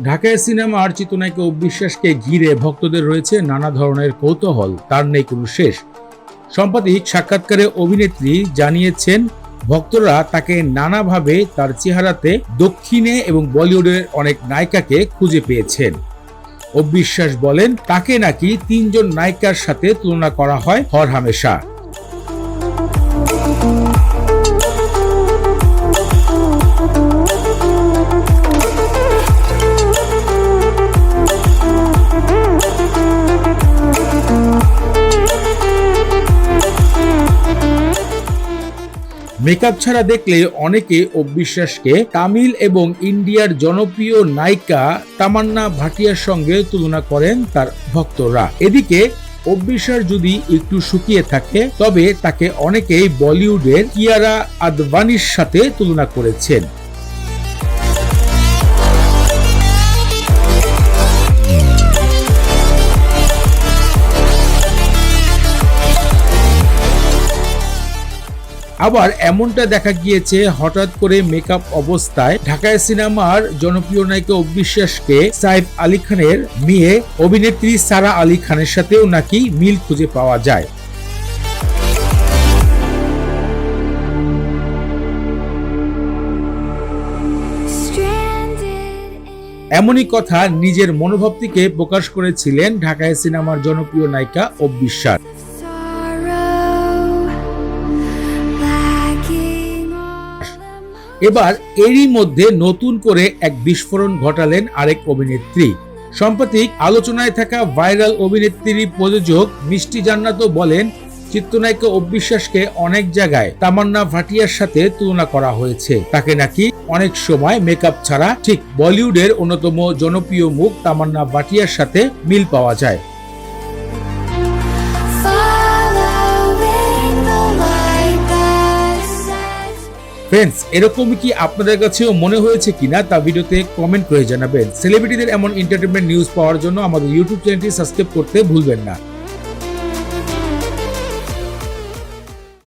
ঢাকায় সিনেমার চিত্রনায়িকা অবিশ্বাসকে ঘিরে ভক্তদের রয়েছে নানা ধরনের কৌতূহল, তার নেই কোনো শেষ। সাম্প্রতিক সাক্ষাৎকারে অভিনেত্রী জানিয়েছেন ভক্তরা তাকে নানাভাবে তার চেহারাতে দক্ষিণে এবং বলিউডের অনেক নায়িকাকে খুঁজে পেয়েছেন। অবিশ্বাস বলেন তাকে নাকি ৩ জন নায়িকার সাথে তুলনা করা হয় হরহামেশা। মেকআপ ছাড়া দেখলে অনেকে অবিশ্বাসকে তামিল এবং ইন্ডিয়ার জনপ্রিয় নায়িকা তামান্না ভাটিয়ার সঙ্গে তুলনা করেন তার ভক্তরা। এদিকে অবিশ্বাস যদি একটু শুকিয়ে থাকে তবে তাকে অনেকেই বলিউডের কিয়ারা আদভানির সাথে তুলনা করেছেন। আবার এমনটা দেখা গিয়েছে হঠাৎ করে মেকআপ অবস্থায় ঢাকায় সিনেমার জনপ্রিয় নায়িকা অবিশ্বাসকে সাইফ আলী খানের মেয়ে অভিনেত্রী সারা আলী খানের সাথেও নাকি মিল খুঁজে পাওয়া যায়। এমনই কথা নিজের মনোভাবটিকে প্রকাশ করেছিলেন ঢাকায় সিনেমার জনপ্রিয় নায়িকা অবিশ্বাস। এবার এরই মধ্যে নতুন করে এক বিস্ফোরণ ঘটালেন আরেক অভিনেত্রী। সাম্প্রতিক আলোচনায় থাকা ভাইরাল অভিনেত্রীর প্রযোজক মিষ্টি জান্নাতও বলেন চিত্রনায়িকা অবিশ্বাসকে অনেক জায়গায় তামান্না ভাটিয়ার সাথে তুলনা করা হয়েছে। তাকে নাকি অনেক সময় মেকআপ ছাড়া ঠিক বলিউডের অন্যতম জনপ্রিয় মুখ তামান্না ভাটিয়ার সাথে মিল পাওয়া যায়। ফ্রেন্ডস, এরকমই কি আপনাদের কাছেও মনে হয়েছে কিনা তা ভিডিওতে কমেন্ট করে জানাবেন। সেলিব্রিটিদের এমন এন্টারটেইনমেন্ট নিউজ পাওয়ার জন্য আমাদের ইউটিউব চ্যানেলটি সাবস্ক্রাইব করতে ভুলবেন না।